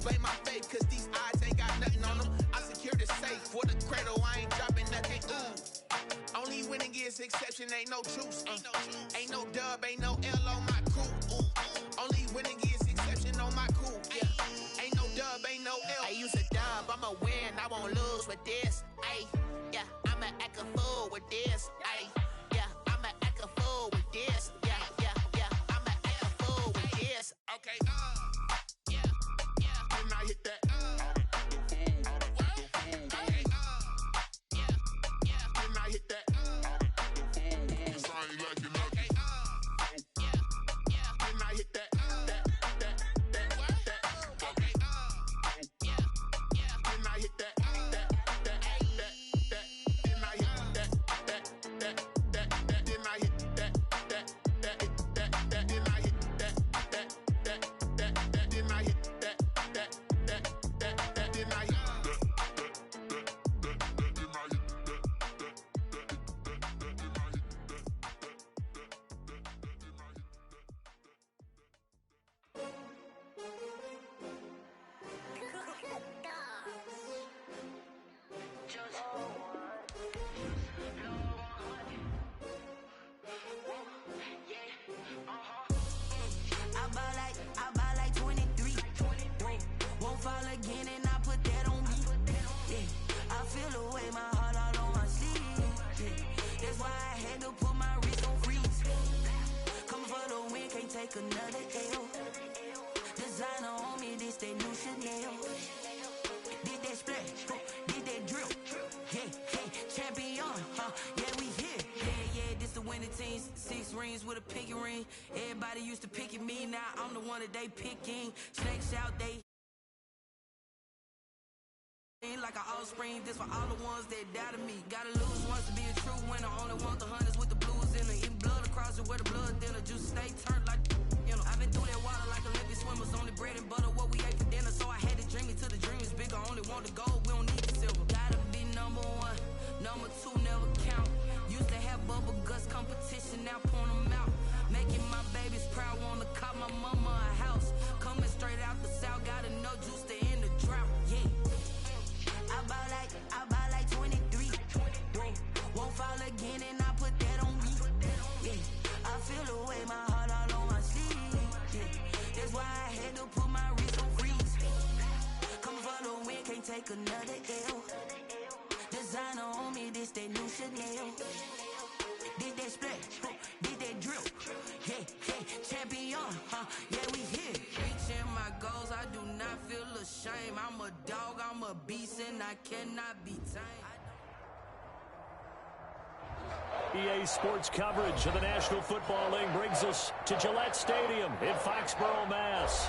play my faith, cause these eyes ain't got nothing on them. I secure the safe for the cradle, I ain't dropping nothing. Only winning is exception, ain't no truce. Ain't no dub, ain't no L on my cool. Only winning is exception on my cool. Yeah. Ain't no dub, ain't no L. I use a dub, I'ma win, I won't lose with this. Ay, yeah, I'ma act a fool with this. Ay, yeah, I'ma act a fool with this. Yeah, yeah, yeah, I'ma act a fool with this. Okay, yeah, yeah. When I hit that, okay, yeah, yeah. When I hit that, cause I ain't liking nothing. Okay, yeah, yeah. When I hit that, okay, yeah, yeah. When I hit that, then I hit that, then I hit that, then I hit that, then I hit that, then I hit I buy like 23. Won't fall again and I put that on me. Yeah, I feel the way, my heart all on my sleeve. Yeah, that's why I had to put my wrist on freeze. Coming for the win, can't take another L. Designer on me, this that new Chanel. Did that splash, did that drill. Yeah, hey, champion, yeah, we here. Yeah, this the winning team. 6 rings with a pinky ring. Everybody used to pick at me, now I'm the one that they picking. Snakes out, they like an offspring. This for all the ones that doubted me. Gotta lose once to be a true winner. Only want the hunters with the blues in it. Eating blood across it where the blood thinner. Juice stay turned like, you know. I've been through that water like Olympic swimmers. Only bread and butter what we ate for dinner. So I had to dream it till the dream is bigger. Only want the gold, we don't need the silver. Gotta be number 1, number 2 never count. Used to have bubble guts competition, now point them out. Making my babies proud, wanna cop my mama a house. Coming straight out the south, gotta know juice to end the drought. Yeah, I buy like 23. Won't fall again and I put that on me. Yeah, I feel the way, my heart all on my sleeve. Yeah, that's why I had to put my wrist on freeze. Coming for the win, can't take another L. Designer on me, this that new Chanel. Did that splash, did that drill. Yeah, hey, champion, yeah, we here. Reaching my goals, I do not feel ashamed. I'm a dog, I'm a beast, and I cannot be tamed. EA Sports coverage of the National Football League brings us to Gillette Stadium in Foxborough, Mass.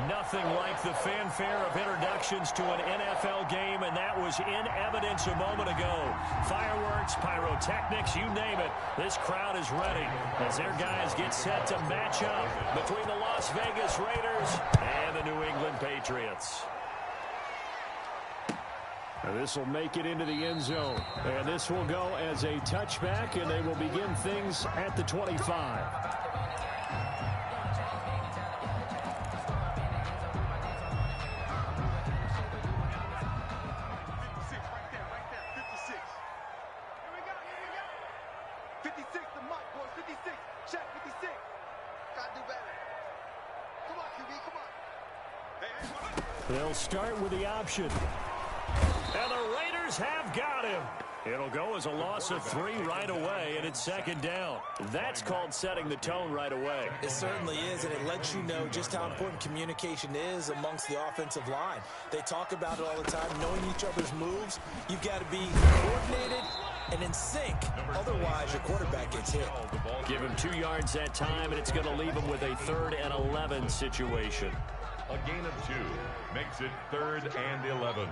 Nothing like the fanfare of introductions to an NFL game, and that was in evidence a moment ago. Fireworks, pyrotechnics, you name it. This crowd is ready as their guys get set to match up between the Las Vegas Raiders and the New England Patriots. This will make it into the end zone. And this will go as a touchback, and they will begin things at the 25. They'll start with the option. And the Raiders have got him. It'll go as a loss of 3 right away, and it's second down. That's called setting the tone right away. It certainly is, and it lets you know just how important communication is amongst the offensive line. They talk about it all the time, knowing each other's moves. You've got to be coordinated and in sync. Otherwise, your quarterback gets hit. Give him 2 yards that time, and it's going to leave him with a 3rd and 11 situation. A gain of 2 makes it 3rd and 11.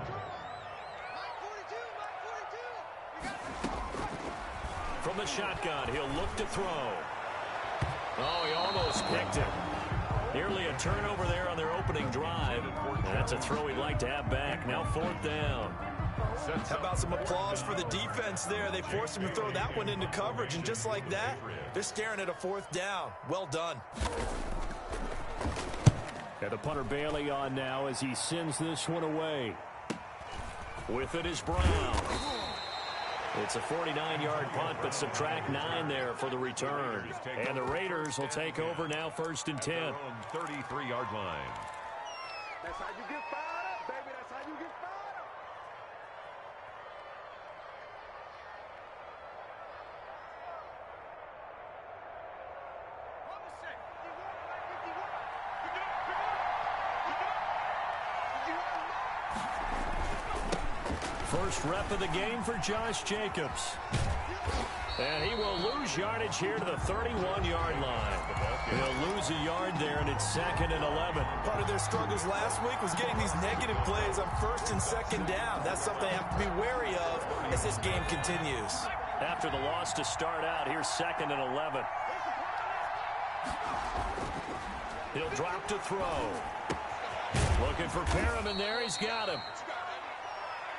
From the shotgun, he'll look to throw. Oh, he almost picked it. Nearly a turnover there on their opening drive. That's a throw he'd like to have back. Now 4th down. How about some applause for the defense there? They forced him to throw that one into coverage, and just like that, they're staring at a 4th down. Well done. And the punter Bailey on now as he sends this one away. With it is Brown. It's a 49-yard punt, but subtract 9 there for the return. And the Raiders will take over now, 1st and 10. 33-yard line. That's how you get fired up, baby. That's how you get fired up. First rep of the game for Josh Jacobs. And he will lose yardage here to the 31-yard line. He'll lose a yard there, and it's 2nd and 11. Part of their struggles last week was getting these negative plays on 1st and 2nd down. That's something they have to be wary of as this game continues. After the loss to start out, here's 2nd and 11. He'll drop to throw. Looking for Perriman there. He's got him.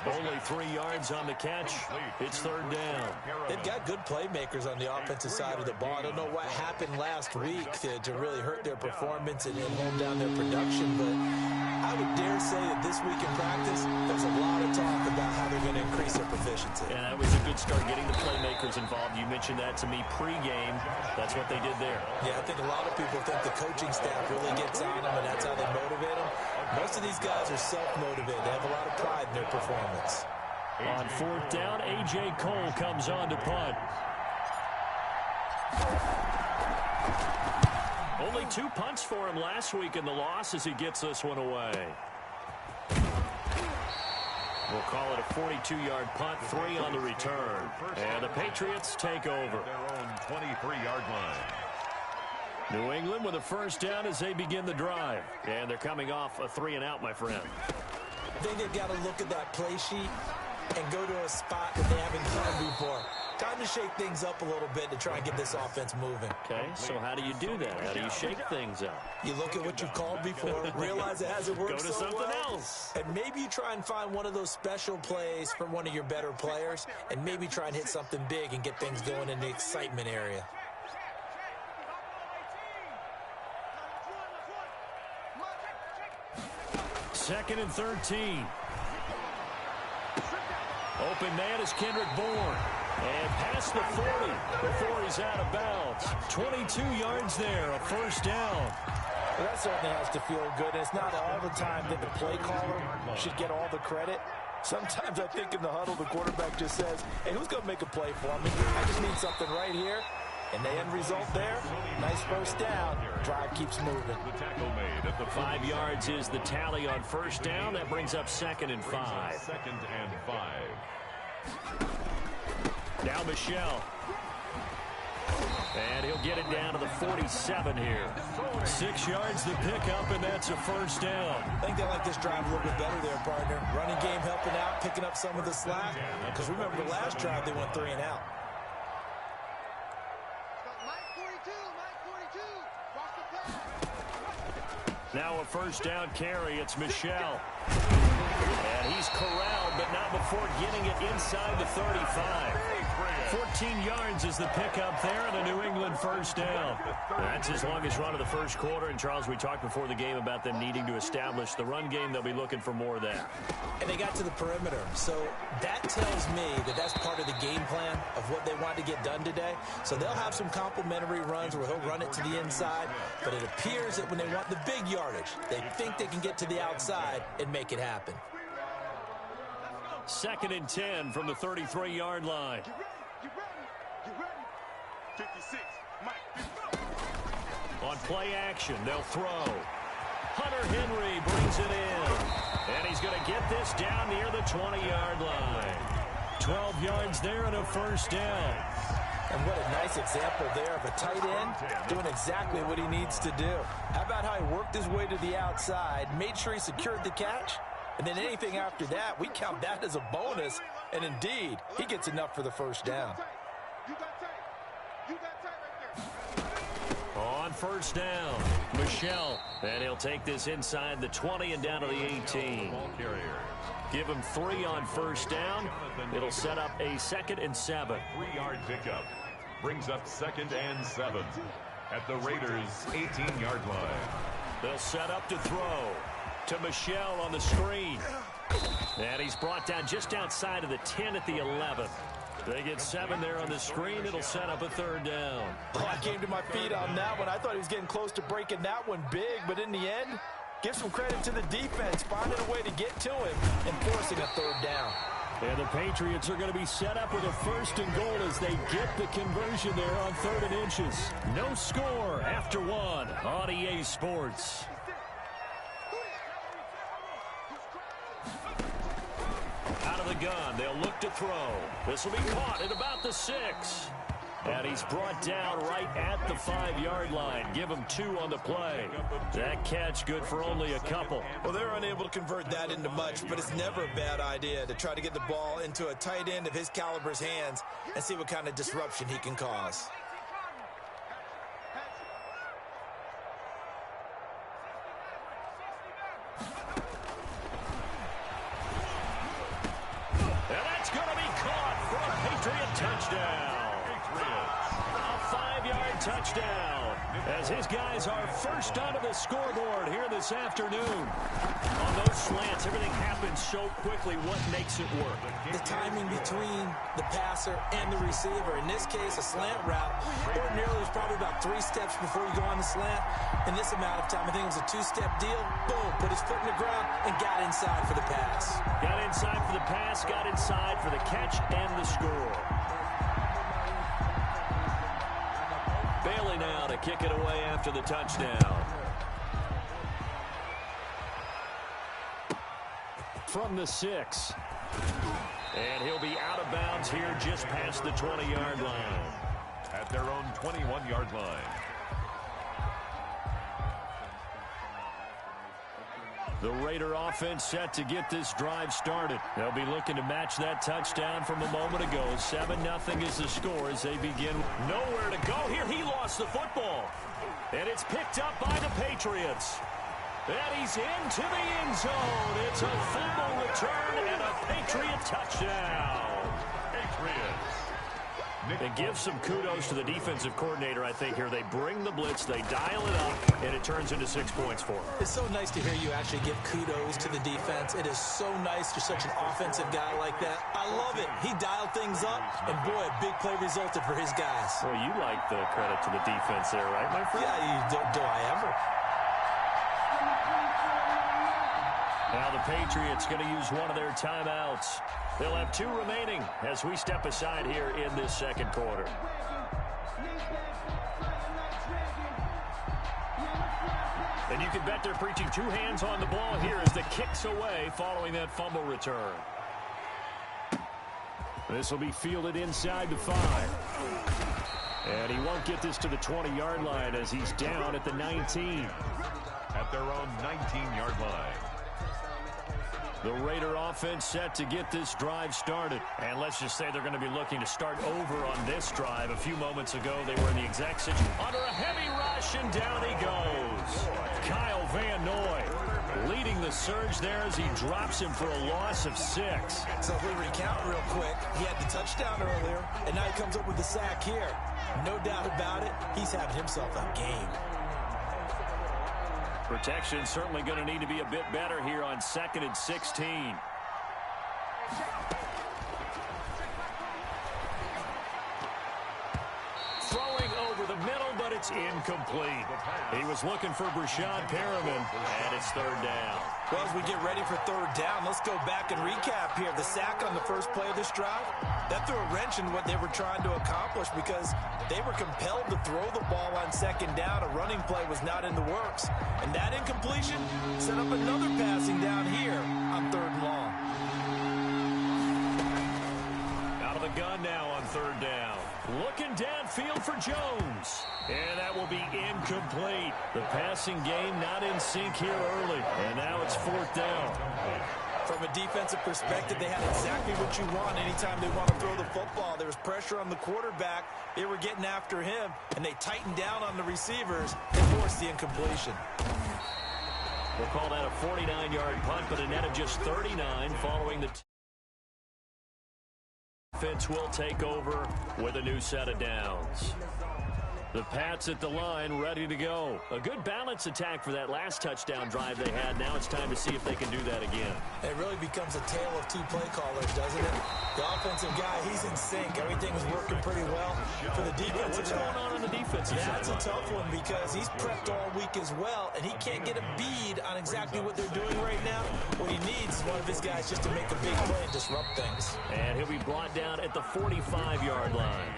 Only 3 yards on the catch. It's 3rd down. They've got good playmakers on the offensive side of the ball. I don't know what happened last week to really hurt their performance and hold down their production, but I would dare say that this week in practice, there's a lot of talk about how they're going to increase their proficiency. And that was a good start, getting the playmakers involved. You mentioned that to me pregame. That's what they did there. Yeah, I think a lot of people think the coaching staff really gets on them, and that's how they motivate them. Most of these guys are self-motivated. They have a lot of pride in their performance. On 4th down, A.J. Cole comes on to punt. Only 2 punts for him last week in the loss as he gets this one away. We'll call it a 42-yard punt, 3 on the return. And the Patriots take over. Their own 23-yard line. New England with a 1st down as they begin the drive. And they're coming off a 3-and-out, my friend. I think they've got to look at that play sheet and go to a spot that they haven't done before. Time to shake things up a little bit to try and get this offense moving. Okay, so how do you do that? How do you shake things up? You look at what you've called before, realize it hasn't worked Go to so something well, else. and maybe you try and find one of those special plays from one of your better players, and maybe try and hit something big and get things going in the excitement area. Second and 13. Open man is Kendrick Bourne. And past the 40 before he's out of bounds. 22 yards there, a 1st down. Well, that certainly has to feel good. It's not all the time that the play caller should get all the credit. Sometimes I think in the huddle, the quarterback just says, hey, who's going to make a play for me? I just need something right here. And the end result there, nice 1st down. Drive keeps moving. The tackle made at the 5 yards is the tally on 1st down. That brings up 2nd and 5. 2nd and 5. Now Michelle. And he'll get it down to the 47 here. 6 yards the pickup, and that's a 1st down. I think they like this drive a little bit better there, partner. Running game helping out, picking up some of the slack. Because remember the last drive, they went 3 and out. Now a 1st down carry. It's Michelle. And he's corralled, but not before getting it inside the 35. 14 yards is the pickup there, and a New England 1st down. That's his longest run of the 1st quarter. And, Charles, we talked before the game about them needing to establish the run game. They'll be looking for more of that. And they got to the perimeter. So that tells me that that's part of the game plan of what they want to get done today. So they'll have some complimentary runs where he'll run it to the inside. But it appears that when they want the big yardage, they think they can get to the outside and make it happen. 2nd and 10 from the 33-yard line. On play action, they'll throw. Hunter Henry brings it in. And he's going to get this down near the 20-yard line. 12 yards there and a 1st down. And what a nice example there of a tight end doing exactly what he needs to do. How about how he worked his way to the outside, made sure he secured the catch, and then anything after that, we count that as a bonus. And indeed, he gets enough for the 1st down. On 1st down, Michelle. And he'll take this inside the 20 and down to the 18. Give him 3 on 1st down. It'll set up a 2nd and 7. 3-yard pickup brings up 2nd and 7 at the Raiders' 18-yard line. They'll set up to throw to Michel on the screen. And he's brought down just outside of the 10 at the 11. They get 7 there on the screen. It'll set up a 3rd down. Oh, I came to my feet on that one. I thought he was getting close to breaking that one big, but in the end, give some credit to the defense, finding a way to get to him and forcing a 3rd down. And the Patriots are going to be set up with a 1st and goal as they get the conversion there on 3rd and inches. No score after 1 on EA Sports. Out of the gun, they'll look to throw. This will be caught at about the 6. And he's brought down right at the 5-yard line. Give him 2 on the play. That catch good for only a couple. Well, they're unable to convert that into much, but it's never a bad idea to try to get the ball into a tight end of his caliber's hands and see what kind of disruption he can cause. And that's going to be caught for a Patriot touchdown. A 5-yard touchdown as his guys are first onto the scoreboard here this afternoon. On those slants, everything happens so quickly. What makes it work? The timing between the passer and the receiver. In this case, a slant route. Ordinarily, it's probably about 3 steps before you go on the slant. In this amount of time, I think it was a 2-step deal. Boom, put his foot in the ground and got inside for the pass. Got inside for the pass, got inside for the catch and the score. Bailey now to kick it away after the touchdown. From the 6. And he'll be out of bounds here just past the 20-yard line. At their own 21-yard line. The Raider offense set to get this drive started. They'll be looking to match that touchdown from a moment ago. 7-0 is the score as they begin. Nowhere to go here. He lost the football. And it's picked up by the Patriots. And he's into the end zone. It's a fumble return and a Patriot touchdown. Patriots. And give some kudos to the defensive coordinator, I think, here. They bring the blitz, they dial it up, and it turns into 6 points for them. It's so nice to hear you actually give kudos to the defense. It is so nice you're such an offensive guy like that. I love it. He dialed things up, and boy, a big play resulted for his guys. Well, you like the credit to the defense there, right, my friend? Yeah, do I ever? Now the Patriots going to use one of their timeouts. They'll have 2 remaining as we step aside here in this second quarter. And you can bet they're preaching 2 hands on the ball here as the kick's away following that fumble return. This will be fielded inside the 5. And he won't get this to the 20-yard line as he's down at the 19. At their own 19-yard line. The Raider offense set to get this drive started. And let's just say they're going to be looking to start over on this drive. A few moments ago, they were in the exact situation. Under a heavy rush, and down he goes. Kyle Van Noy leading the surge there as he drops him for a loss of 6. So if we recount real quick, he had the touchdown earlier, and now he comes up with the sack here. No doubt about it, he's having himself a game. Protection certainly going to need to be a bit better here on 2nd and 16. Throwing over the middle, but it's incomplete. He was looking for Brashad Perriman, and it's 3rd down. Well, as we get ready for 3rd down, let's go back and recap here. The sack on the first play of this drive, that threw a wrench in what they were trying to accomplish because they were compelled to throw the ball on 2nd down. A running play was not in the works. And that incompletion set up another passing down here on 3rd and long. Out of the gun now on 3rd down. Looking downfield for Jones. And that will be incomplete. The passing game not in sync here early. And now it's 4th down. From a defensive perspective, they had exactly what you want anytime they want to throw the football. There was pressure on the quarterback. They were getting after him, and they tightened down on the receivers and forced the incompletion. We'll call that a 49-yard punt, but a net of just 39 following the defense will take over with a new set of downs. The Pats at the line, ready to go. A good balance attack for that last touchdown drive they had. Now it's time to see if they can do that again. It really becomes a tale of two play callers, doesn't it? The offensive guy, he's in sync. Everything's working pretty well. For the defensive What's going on the defensive side? That's a tough one because he's prepped all week as well, and he can't get a bead on exactly what they're doing right now. What he needs is one of his guys just to make a big play and disrupt things. And he'll be brought down at the 45-yard line.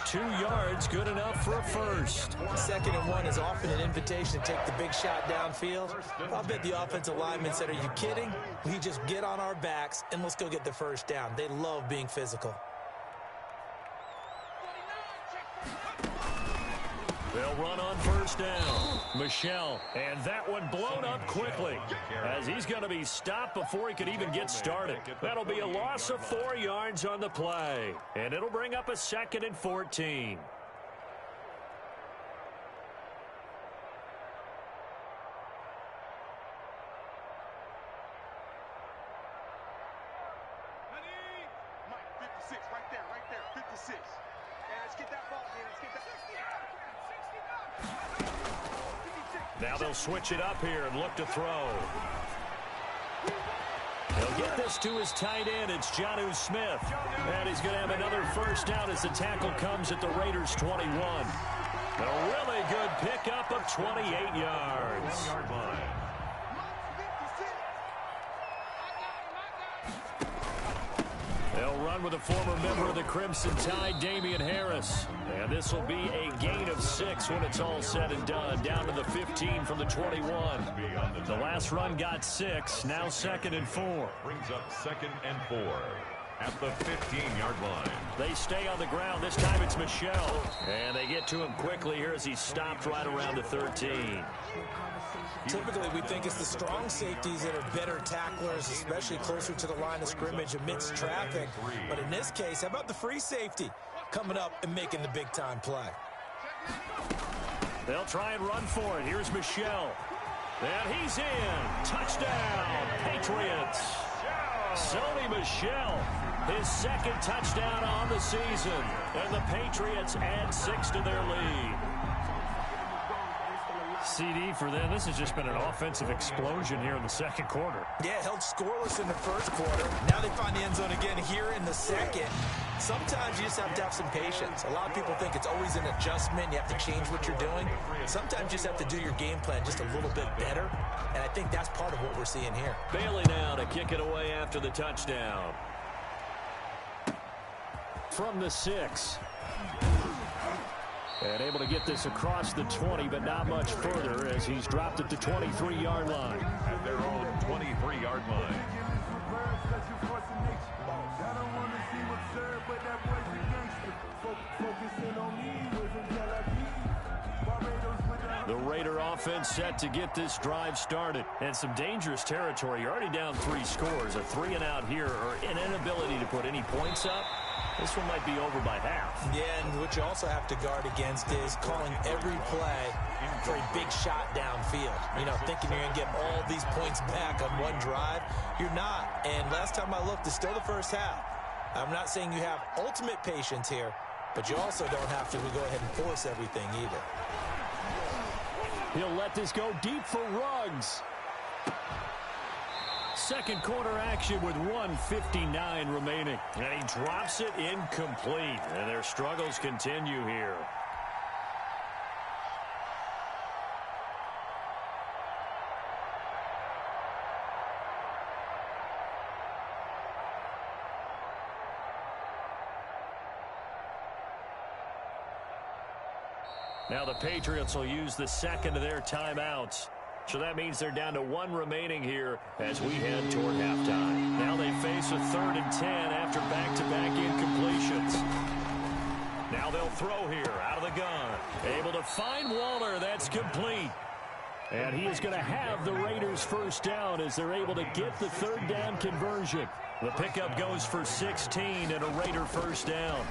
2 yards, good enough for a first. 2nd and 1 is often an invitation to take the big shot downfield. I'll bet the offensive lineman said, are you kidding? We just get on our backs and let's go get the first down. They love being physical. They'll run on first down. Michel, and that one blown up quickly as he's going to be stopped before he could even get started. That'll be a loss of 4 yards on the play, and it'll bring up a 2nd and 14. Mike, 56, right there, 56. And let's get that ball, man. Let's get that. Now they'll switch it up here and look to throw. He'll get this to his tight end. It's Jonnu Smith. And he's going to have another first down as the tackle comes at the Raiders' 21. A really good pickup of 28 yards. They'll run with a former member of the Crimson Tide, Damian Harris. And this will be a gain of 6 when it's all said and done. Down to the 15 from the 21. The last run got 6. Now 2nd and 4. Brings up 2nd and 4 at the 15-yard line. They stay on the ground. This time it's Michel. And they get to him quickly here as he stopped right around the 13. Typically, we think it's the strong safeties that are better tacklers, especially closer to the line of scrimmage amidst traffic. But in this case, how about the free safety coming up and making the big-time play? They'll try and run for it. Here's Michel. And he's in. Touchdown, Patriots. Sony Michel, his 2nd touchdown on the season. And the Patriots add 6 to their lead. CD for them. This has just been an offensive explosion here in the 2nd quarter. Yeah, held scoreless in the 1st quarter. Now they find the end zone again here in the 2nd. Sometimes you just have to have some patience. A lot of people think it's always an adjustment. You have to change what you're doing. Sometimes you just have to do your game plan just a little bit better. And I think that's part of what we're seeing here. Bailey now to kick it away after the touchdown. From the 6. And able to get this across the 20, but not much further as he's dropped at the 23-yard line. At their own 23-yard line. The Raider offense set to get this drive started. And some dangerous territory. You're already down 3 scores. A 3-and-out here or an inability to put any points up. This one might be over by half. Yeah, and what you also have to guard against is calling every play for a big shot downfield. You know, thinking you're going to get all these points back on one drive. You're not. And last time I looked, it's still the first half. I'm not saying you have ultimate patience here, but you also don't have to go ahead and force everything either. He'll let this go deep for Ruggs. 2nd quarter action with 1:59 remaining. And he drops it incomplete. And their struggles continue here. Now the Patriots will use the 2nd of their timeouts. So that means they're down to 1 remaining here as we head toward halftime. Now they face a 3rd and 10 after back-to-back incompletions. Now they'll throw here out of the gun. Able to find Waller. That's complete. And he is going to have the Raiders' first down as they're able to get the 3rd down conversion. The pickup goes for 16 and a Raider first down.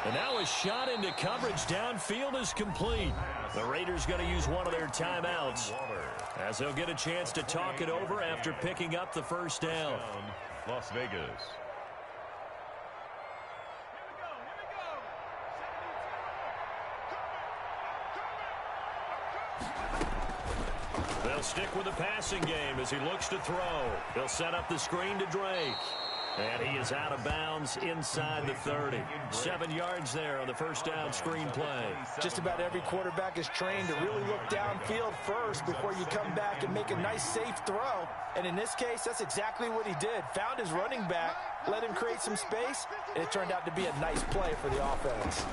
And now a shot into coverage downfield is complete. The Raiders going to use one of their timeouts as they'll get a chance to talk it over after picking up the first down. Las Vegas. They'll stick with the passing game as he looks to throw. He'll set up the screen to Drake. And he is out of bounds inside the 30. 7 yards there on the first down screen play. Just about every quarterback is trained to really look downfield first before you come back and make a nice, safe throw. And in this case, that's exactly what he did. Found his running back, let him create some space, and it turned out to be a nice play for the offense.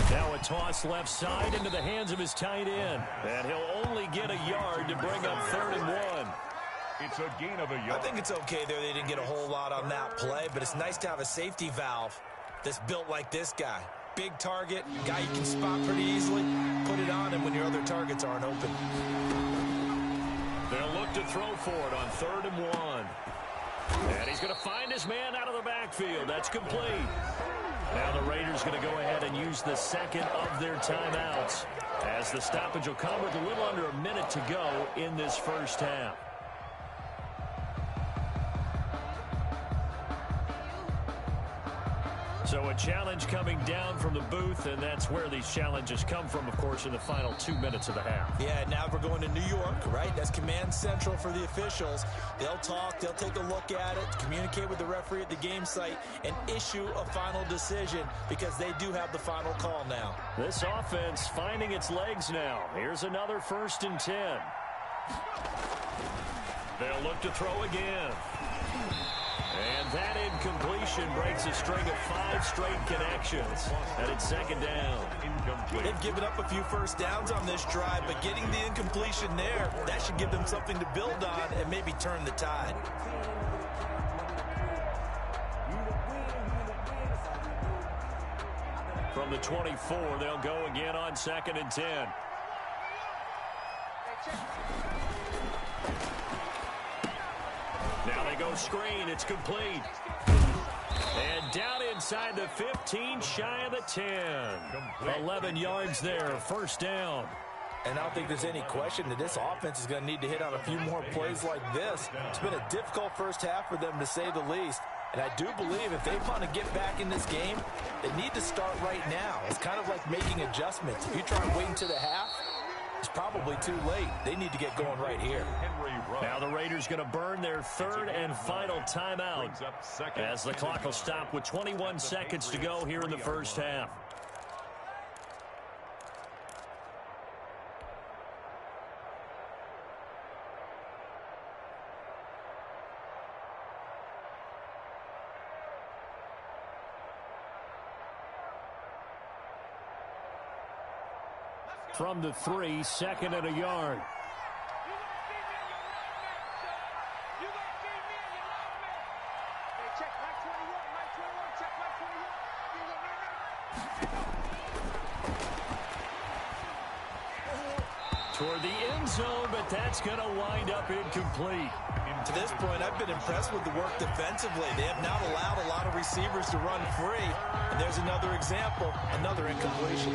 Now a toss left side into the hands of his tight end. And he'll only get a yard to bring up 3rd and 1. It's a gain of a yard. I think it's okay there. They didn't get a whole lot on that play, but it's nice to have a safety valve that's built like this guy. Big target, guy you can spot pretty easily. Put it on him when your other targets aren't open. They'll look to throw for it on 3rd and 1. And he's going to find his man out of the backfield. That's complete. Now the Raiders going to go ahead and use the second of their timeouts as the stoppage will come with a little under a minute to go in this first half. So a challenge coming down from the booth, and that's where these challenges come from, of course, in the final 2 minutes of the half. Yeah, now we're going to New York, right? That's command central for the officials. They'll talk, they'll take a look at it, communicate with the referee at the game site, and issue a final decision because they do have the final call now. This offense finding its legs now. Here's another 1st and 10. They'll look to throw again. And that incompletion breaks a string of 5 straight connections. And it's 2nd down. They've given up a few first downs on this drive, but getting the incompletion there, that should give them something to build on and maybe turn the tide. From the 24, they'll go again on 2nd and 10. Now they go screen. It's complete. And down inside the 15, shy of the 10. 11 yards there, 1st down. And I don't think there's any question that this offense is going to need to hit on a few more plays like this. It's been a difficult first half for them, to say the least. And I do believe if they want to get back in this game, they need to start right now. It's kind of like making adjustments. If you try and wait until the half, it's probably too late. They need to get going right here. Now the Raiders going to burn their 3rd and final timeout as the clock will stop with 21 seconds to go here in the first half. From the 3, 2nd and a yard. Toward the end zone, but that's going to wind up incomplete. To this point, I've been impressed with the work defensively. They have not allowed a lot of receivers to run free. And there's another example, another incompletion.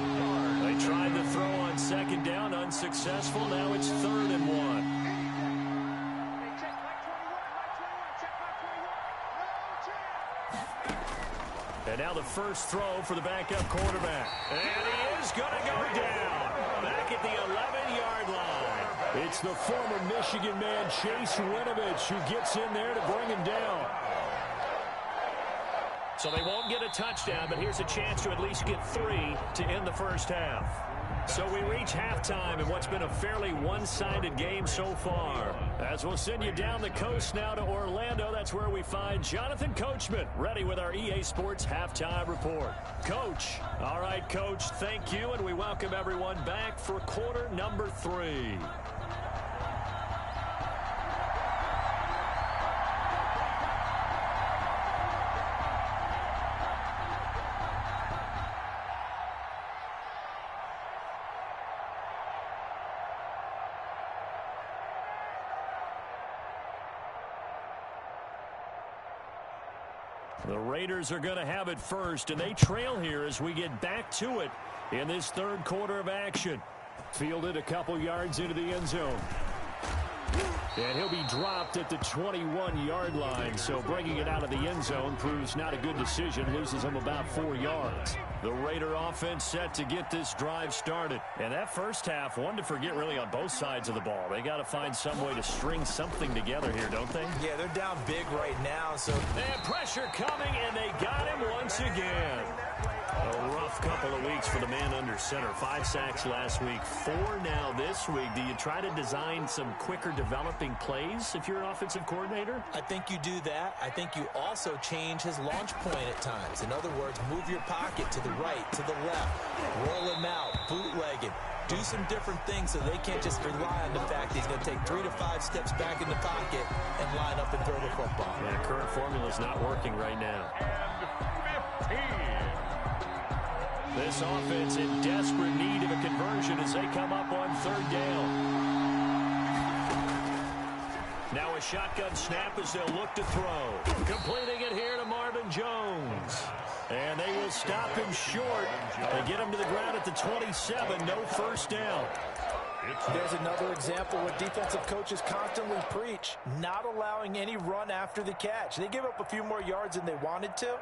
They tried to throw on 2nd down, unsuccessful. Now it's 3rd and 1. And now the first throw for the backup quarterback. And he is going to go down. Back at the 11-yard line. It's the former Michigan man, Chase Winovich, who gets in there to bring him down. So they won't get a touchdown, but here's a chance to at least get 3 to end the first half. So we reach halftime in what's been a fairly one-sided game so far. As we'll send you down the coast now to Orlando, that's where we find Jonathan Coachman, ready with our EA Sports Halftime Report. Coach. All right, Coach, thank you, and we welcome everyone back for quarter number 3. The Raiders are going to have it first, and they trail here as we get back to it in this 3rd quarter of action. Fielded a couple yards into the end zone. And he'll be dropped at the 21-yard line, so bringing it out of the end zone proves not a good decision, loses him about 4 yards. The Raider offense set to get this drive started. And that first half, one to forget really on both sides of the ball. They got to find some way to string something together here, don't they? Yeah, they're down big right now. So and pressure coming, and they got him once again. A rough couple of weeks for the man under center. 5 sacks last week, 4 now this week. Do you try to design some quicker developing plays if you're an offensive coordinator? I think you do that. I think you also change his launch point at times. In other words, move your pocket to the right, to the left, roll him out, bootleg him. Do some different things so they can't just rely on the fact that he's going to take 3 to 5 steps back in the pocket and line up and throw the football. Yeah, current formula is not working right now. And 15. This offense in desperate need of a conversion as they come up on 3rd down. Now a shotgun snap as they'll look to throw. Completing it here to Marvin Jones. And they will stop him short. They get him to the ground at the 27. No first down. There's another example what defensive coaches constantly preach, not allowing any run after the catch. They give up a few more yards than they wanted to,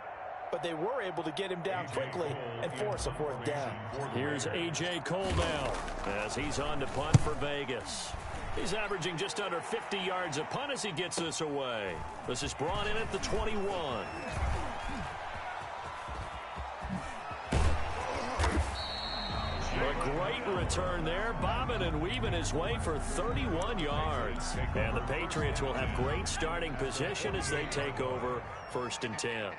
but they were able to get him down quickly and force a 4th down. Here's A.J. Cole now as he's on to punt for Vegas. He's averaging just under 50 yards a punt as he gets this away. This is brought in at the 21. A great return there, bobbing and weaving his way for 31 yards. And the Patriots will have great starting position as they take over 1st and 10.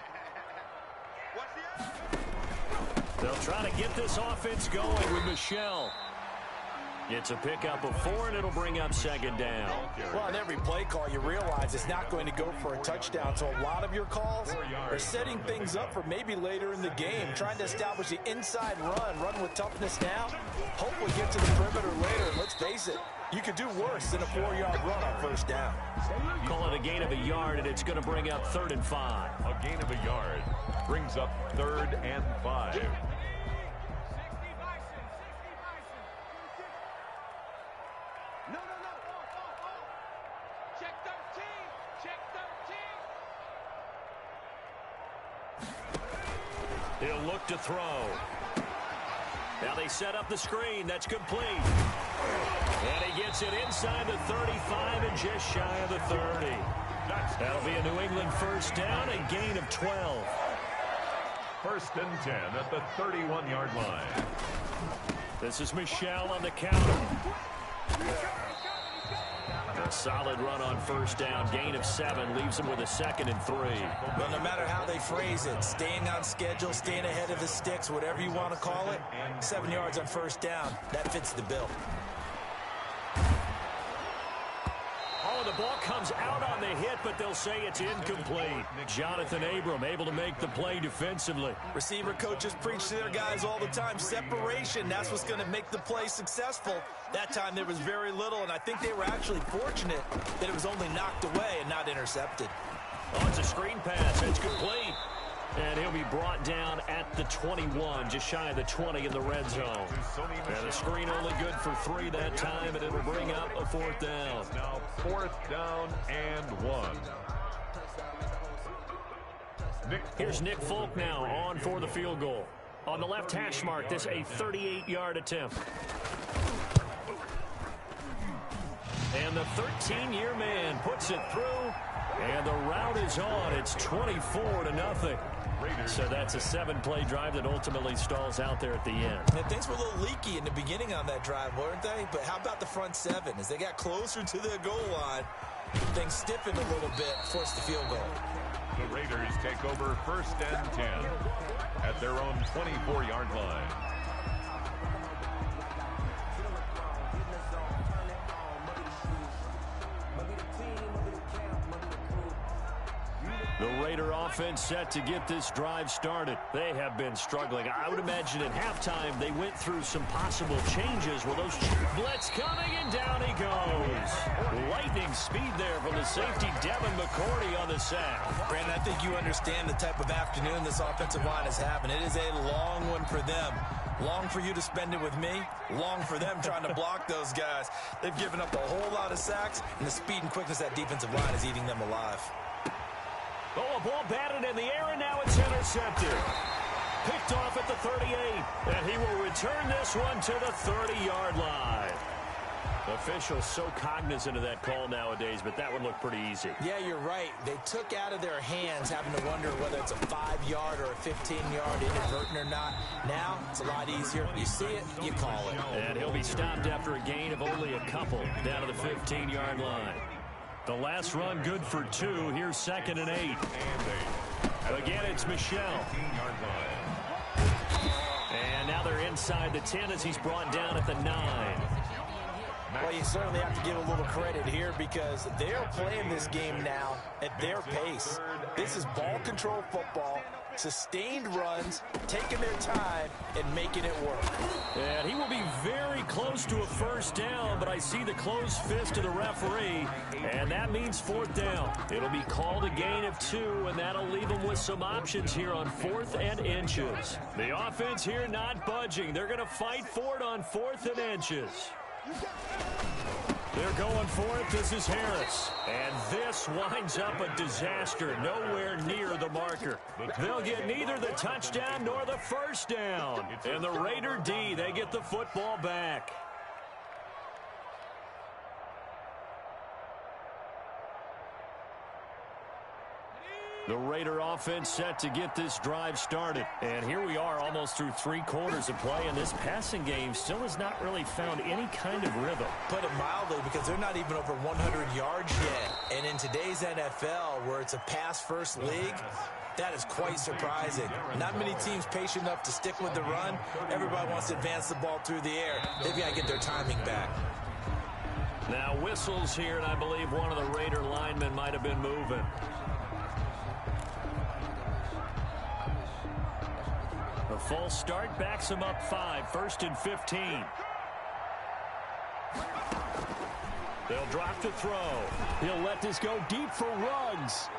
They'll try to get this offense going with Michelle. It's a pickup of 4, and it'll bring up 2nd down. Well, on every play call, you realize it's not going to go for a touchdown. So a lot of your calls are setting things up for maybe later in the game, trying to establish the inside run with toughness now. Hopefully get to the perimeter later. And let's face it, you could do worse than a 4-yard run on 1st down. Call it a gain of a yard, and it's going to bring up 3rd and 5. A gain of a yard brings up 3rd and 5. He'll look to throw. Now they set up the screen. That's complete. And he gets it inside the 35 and just shy of the 30. That'll be a New England 1st down, a gain of 12. 1st and 10 at the 31-yard line. This is Michelle on the counter. A solid run on 1st down. Gain of 7 leaves him with a 2nd and 3. Well, no matter how they phrase it, staying on schedule, staying ahead of the sticks, whatever you want to call it, 7 yards on 1st down, that fits the bill. Oh, the ball comes out on the hit, but they'll say it's incomplete. Jonathan Abram able to make the play defensively. Receiver coaches preach to their guys all the time. Separation, that's what's going to make the play successful. That time there was very little, and I think they were actually fortunate that it was only knocked away and not intercepted. Oh, it's a screen pass. It's complete. And he'll be brought down at the 21, just shy of the 20 in the red zone. And the screen only good for 3 that time, and it'll bring up a 4th down. Now 4th down and 1. Here's Nick Folk now on for the field goal. On the left hash mark, this a 38-yard attempt. And the 13-year man puts it through, and the route is on. It's 24-0. So that's a 7-play drive that ultimately stalls out there at the end. And things were a little leaky in the beginning on that drive, weren't they? But how about the front 7? As they got closer to the goal line, things stiffened a little bit, forced the field goal. The Raiders take over 1st and 10 at their own 24-yard line. The Raider offense set to get this drive started. They have been struggling. I would imagine at halftime they went through some possible changes. Well, those blitz coming, and down he goes. Lightning speed there from the safety, Devin McCourty on the sack. Brandon, I think you understand the type of afternoon this offensive line is having. It is a long one for them. Long for you to spend it with me. Long for them trying to block those guys. They've given up a whole lot of sacks, and the speed and quickness of that defensive line is eating them alive. Oh, a ball batted in the air, and now it's intercepted. picked off at the 38. And he will return this one to the 30-yard line. Officials so cognizant of that call nowadays, but that would look pretty easy. Yeah, you're right. They took out of their hands having to wonder whether it's a 5-yard or a 15-yard inadvertent or not. Now, it's a lot easier. You see it, you call it. And he'll be stopped after a gain of only a couple down to the 15-yard line. The last run good for 2. Here's 2nd and 8. Again, it's Michelle. And now they're inside the 10 as he's brought down at the 9. Well, you certainly have to give a little credit here because they're playing this game now at their pace. This is ball control football, sustained runs, taking their time, and making it work. And he will be very close to a first down, but I see the closed fist of the referee, and that means 4th down. It'll be called a gain of 2, and that'll leave them with some options here on 4th and inches. The offense here not budging. They're going to fight for it on 4th and inches. They're going for it. This is Harris. And this winds up a disaster. Nowhere near the marker. They'll get neither the touchdown nor the first down. And the Raider D, they get the football back. The Raider offense set to get this drive started. And here we are almost through 3 quarters of play, and this passing game still has not really found any kind of rhythm. Put it mildly, because they're not even over 100 yards yet. And in today's NFL, where it's a pass-first league, that is quite surprising. Not many teams patient enough to stick with the run. Everybody wants to advance the ball through the air. They've got to get their timing back. Now whistles here, and I believe one of the Raider linemen might have been moving. The false start backs him up 5, 1st and 15. They'll drop to throw. He'll let this go deep for Ruggs.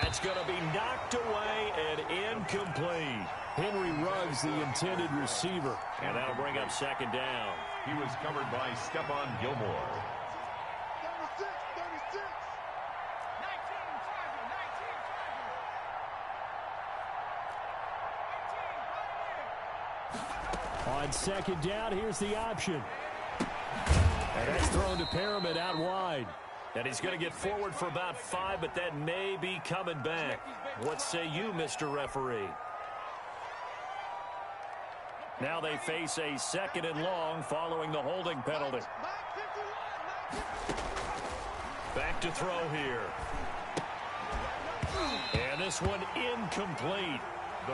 That's going to be knocked away and incomplete. Henry Ruggs, the intended receiver. And that'll bring up 2nd down. He was covered by Stephon Gilmore. 36. On 2nd down, here's the option. And that's thrown to Perriman out wide. And he's going to get forward for about 5, but that may be coming back. What say you, Mr. Referee? Now they face a 2nd and long following the holding penalty. Back to throw here. And this one incomplete.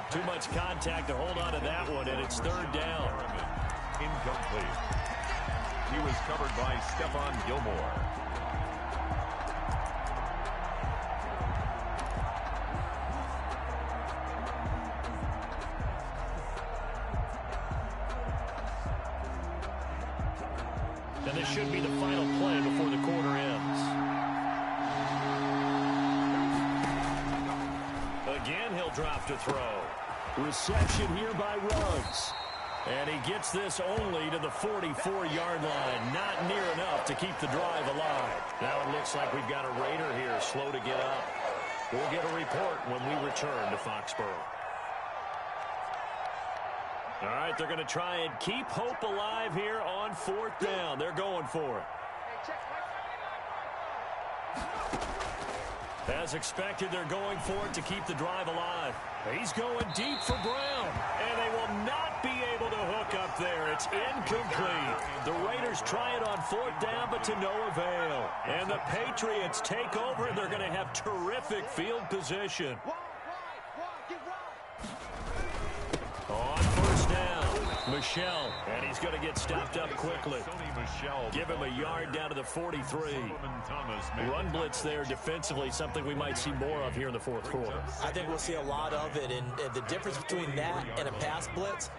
Too much contact to hold on to that one, and it's 3rd down. Incomplete. He was covered by Stephon Gilmore. And this should be the final play before the quarter ends. Again, he'll drop to throw. Reception here by Ruggs. And he gets this only to the 44-yard line. Not near enough to keep the drive alive. Now it looks like we've got a Raider here slow to get up. We'll get a report when we return to Foxborough. All right, they're going to try and keep hope alive here on 4th down. They're going for it. As expected, they're going for it to keep the drive alive. He's going deep for Brown, and they will not be able to hook up there. It's incomplete. The Raiders try it on 4th down, but to no avail. And the Patriots take over, and they're going to have terrific field position. On 1st down, Michelle, and he's going to get stopped up quickly. Give him a yard down to the 43. Run blitz there defensively, something we might see more of here in the 4th quarter. I think we'll see a lot of it, and the difference between that and a pass blitz,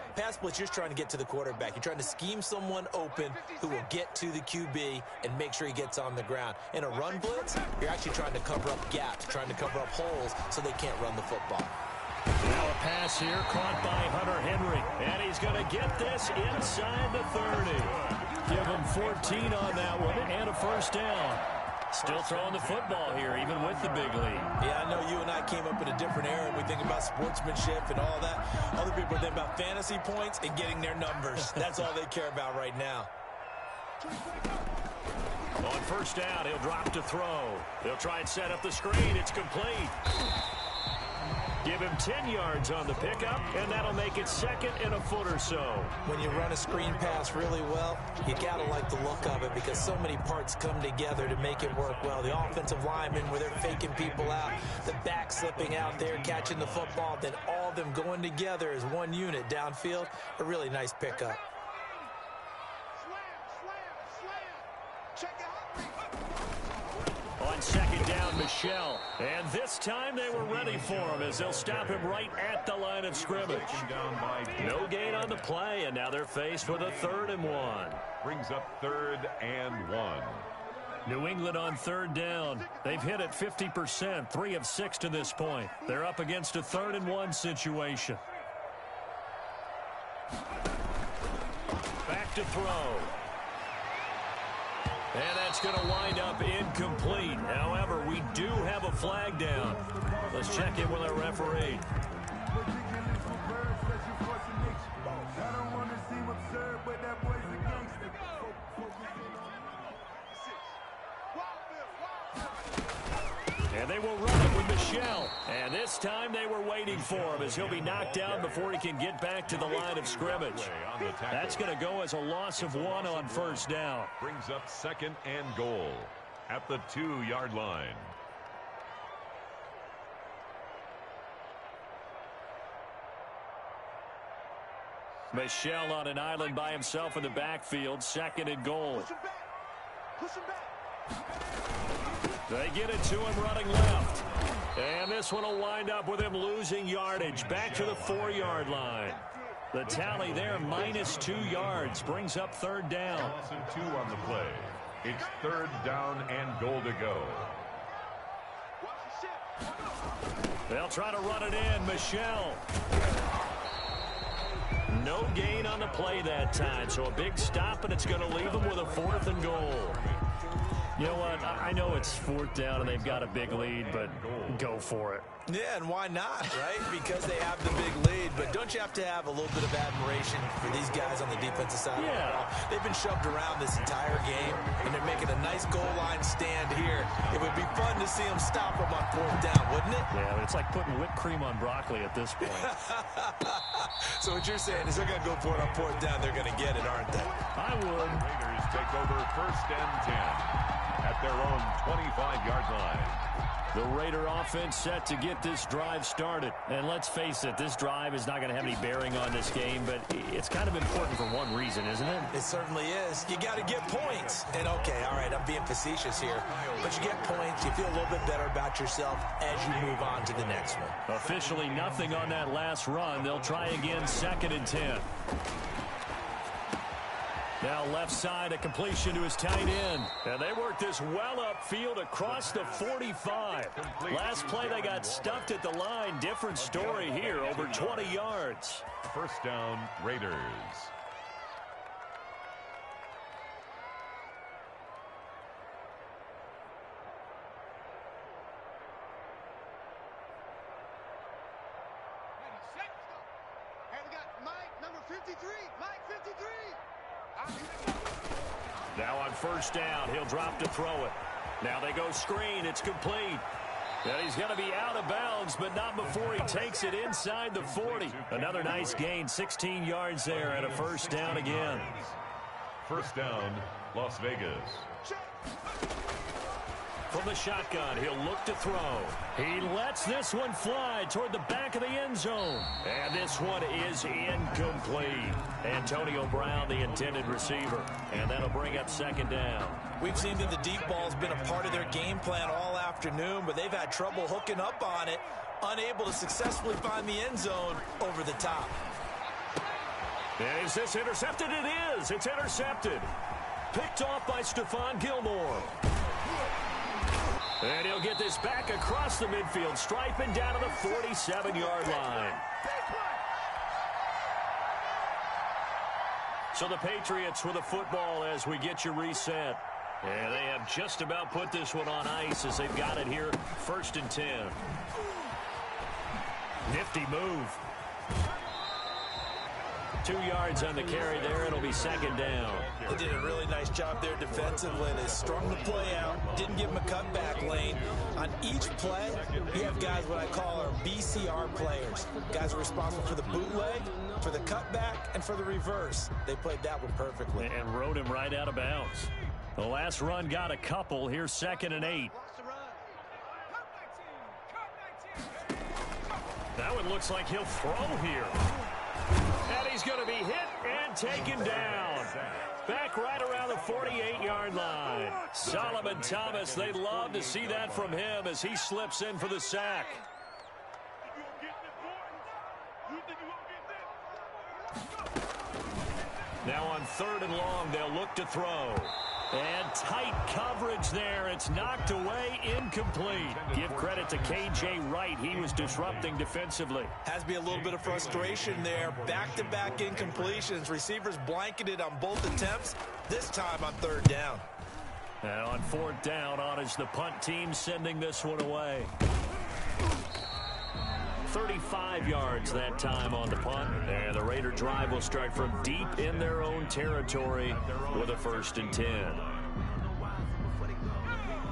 you're trying to get to the quarterback. You're trying to scheme someone open who will get to the QB and make sure he gets on the ground. In a run blitz, you're actually trying to cover up gaps, trying to cover up holes so they can't run the football. Now a pass here caught by Hunter Henry. And he's going to get this inside the 30. Give him 14 on that one and a 1st down. Still throwing the football here, even with the big lead. Yeah, I know you and I came up in a different era, and we think about sportsmanship and all that. Other people think about fantasy points and getting their numbers. That's all they care about right now. On first down, he'll drop to throw. They'll try and set up the screen. It's complete. Give him 10 yards on the pickup, and that'll make it second and a foot or so. When you run a screen pass really well, you got to like the look of it because so many parts come together to make it work well. The offensive linemen, where they're faking people out, the back slipping out there, catching the football, then all of them going together as one unit downfield. A really nice pickup. On second down, Michelle. And this time they were ready for him as they'll stop him right at the line of scrimmage. No gain on the play, and now they're faced with a 3rd and 1. Brings up 3rd and 1. New England on 3rd down. They've hit it 50%, 3 of 6 to this point. They're up against a 3rd and 1 situation. Back to throw. And that's going to wind up incomplete. However, we do have a flag down. Let's check in with our referee. And they will run it with Michelle. And this time they were waiting for him as he'll be knocked down before he can get back to the line of scrimmage. That's going to go as a loss of 1 on first down. Brings up 2nd and goal at the 2-yard line. Michelle on an island by himself in the backfield, 2nd and goal. Push him back. They get it to him running left. And this one will wind up with him losing yardage back to the 4-yard line. The tally there, -2 yards, brings up 3rd down. Loss of 2 on the play. It's 3rd down and goal to go. They'll try to run it in. Michelle. No gain on the play that time, so a big stop, and it's going to leave them with a 4th and goal. You know what? I know it's 4th down and they've got a big lead, but go for it. Yeah, and why not, right? Because they have the big lead. But don't you have to have a little bit of admiration for these guys on the defensive side of the ball? They've been shoved around this entire game, and they're making a nice goal line stand here. It would be fun to see them stop them on 4th down, wouldn't it? Yeah, but it's like putting whipped cream on broccoli at this point. So what you're saying is they're going to go for it on 4th down. They're going to get it, aren't they? I would. Raiders take over 1st and 10 at their own 25-yard line. The Raider offense set to get this drive started. And let's face it, this drive is not going to have any bearing on this game, but it's kind of important for one reason, isn't it? It certainly is. You got to get points. And, okay, all right, I'm being facetious here. But you get points, you feel a little bit better about yourself as you move on to the next one. Officially nothing on that last run. They'll try again, 2nd and 10. Now left side, a completion to his tight end. And they work this well upfield across the 45. Last play, they got stuffed at the line. Different story here, over 20 yards. 1st down, Raiders. Hey, we got Mike, number 53. Mike, 53. Now on 1st down, he'll drop to throw it. Now they go screen. It's complete. And he's going to be out of bounds, but not before he takes it inside the 40. Another nice gain, 16 yards there, and a 1st down again. 1st down, Las Vegas. From the shotgun, he'll look to throw. He lets this one fly toward the back of the end zone. And this one is incomplete. Antonio Brown, the intended receiver. And that'll bring up 2nd down. We've seen that the deep ball's been a part of their game plan all afternoon, but they've had trouble hooking up on it, unable to successfully find the end zone over the top. And is this intercepted? It is. It's intercepted. Picked off by Stephon Gilmore. And he'll get this back across the midfield stripe and down to the 47-yard line. So the Patriots with the football as we get you reset. And they have just about put this one on ice as they've got it here, 1st and 10. Nifty move. 2 yards on the carry there. It'll be 2nd down. They did a really nice job there defensively. They strung the play out, didn't give them a cutback lane. On each play, you have guys what I call our BCR players. Guys are responsible for the bootleg, for the cutback, and for the reverse. They played that one perfectly. And rode him right out of bounds. The last run got a couple. Here's 2nd and 8. That one looks like he'll throw here. And he's going to be hit and taken down. Back right around the 48-yard line. Solomon Thomas, they'd love to see that from him as he slips in for the sack. Now on 3rd and long, they'll look to throw. And tight coverage there. It's knocked away, incomplete. Give credit to K.J. Wright. He was disrupting defensively. Has to be a little bit of frustration there. Back-to-back incompletions. Receivers blanketed on both attempts, this time on 3rd down. And on 4th down, on is the punt team sending this one away. 35 yards that time on the punt. And the Raider drive will start from deep in their own territory with a 1st and 10.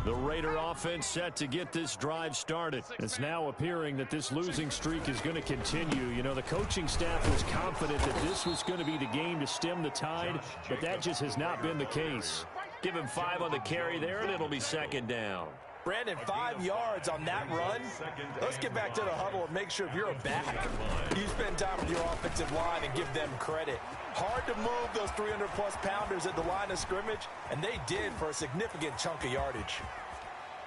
The Raider offense set to get this drive started. It's now appearing that this losing streak is going to continue. You know, the coaching staff was confident that this was going to be the game to stem the tide, but that just has not been the case. Give him 5 on the carry there, and it'll be 2nd down. Brandon, 5 yards on that run. Let's get back to the huddle and make sure if you're a back, you spend time with your offensive line and give them credit. Hard to move those 300-plus pounders at the line of scrimmage, and they did for a significant chunk of yardage.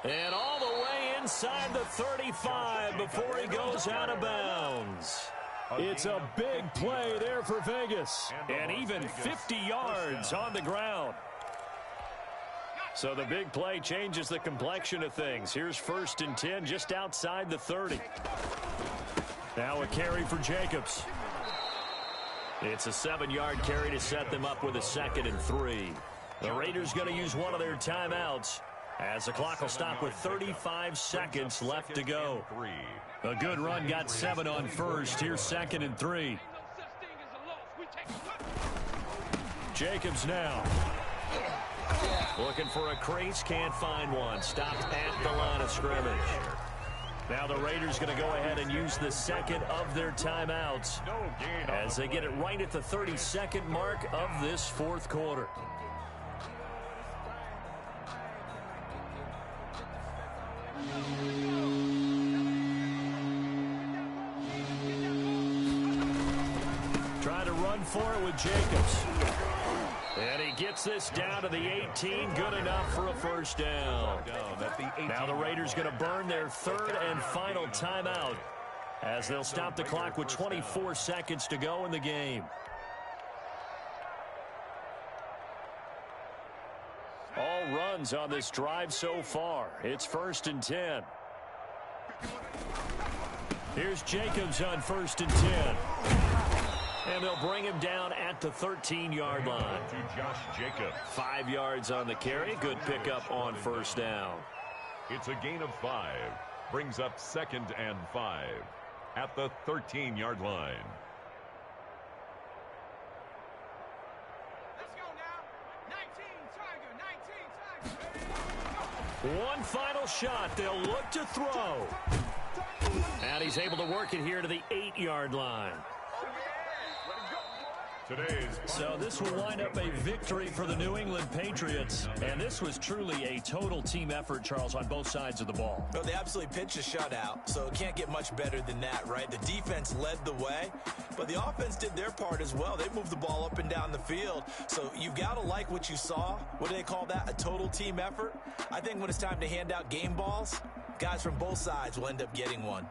And all the way inside the 35 before he goes out of bounds. It's a big play there for Vegas, and even 50 yards on the ground. So the big play changes the complexion of things. Here's 1st and 10 just outside the 30. Now a carry for Jacobs. It's a 7-yard carry to set them up with a 2nd and 3. The Raiders going to use one of their timeouts as the clock will stop with 35 seconds left to go. A good run got 7 on 1st. Here's 2nd and 3. Jacobs now. Looking for a crease, can't find one. Stopped at the line of scrimmage. Now the Raiders going to go ahead and use the 2nd of their timeouts as they get it right at the 32nd mark of this 4th quarter. Trying to run for it with Jacobs. And he gets this down to the 18, good enough for a 1st down. Now the Raiders going to burn their 3rd and final timeout as they'll stop the clock with 24 seconds to go in the game. All runs on this drive so far. It's 1st and 10. Here's Jacobs on 1st and 10. And they'll bring him down at the 13-yard line. To Josh Jacobs. 5 yards on the carry. Good pickup on 1st down. It's a gain of 5. Brings up 2nd and 5 at the 13-yard line. Let's go now. 19 Tiger. One final shot. They'll look to throw. And he's able to work it here to the 8-yard line. So this will wind up a victory for the New England Patriots. And this was truly a total team effort, Charles, on both sides of the ball. Well, they absolutely pitched a shutout, so it can't get much better than that, right? The defense led the way, but the offense did their part as well. They moved the ball up and down the field. So you've got to like what you saw. What do they call that? A total team effort? I think when it's time to hand out game balls, guys from both sides will end up getting one.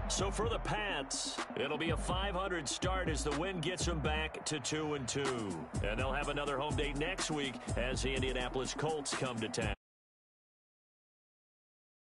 So for the Pats, it'll be a .500 start as the win gets them back to 2-2. And they'll have another home date next week as the Indianapolis Colts come to town.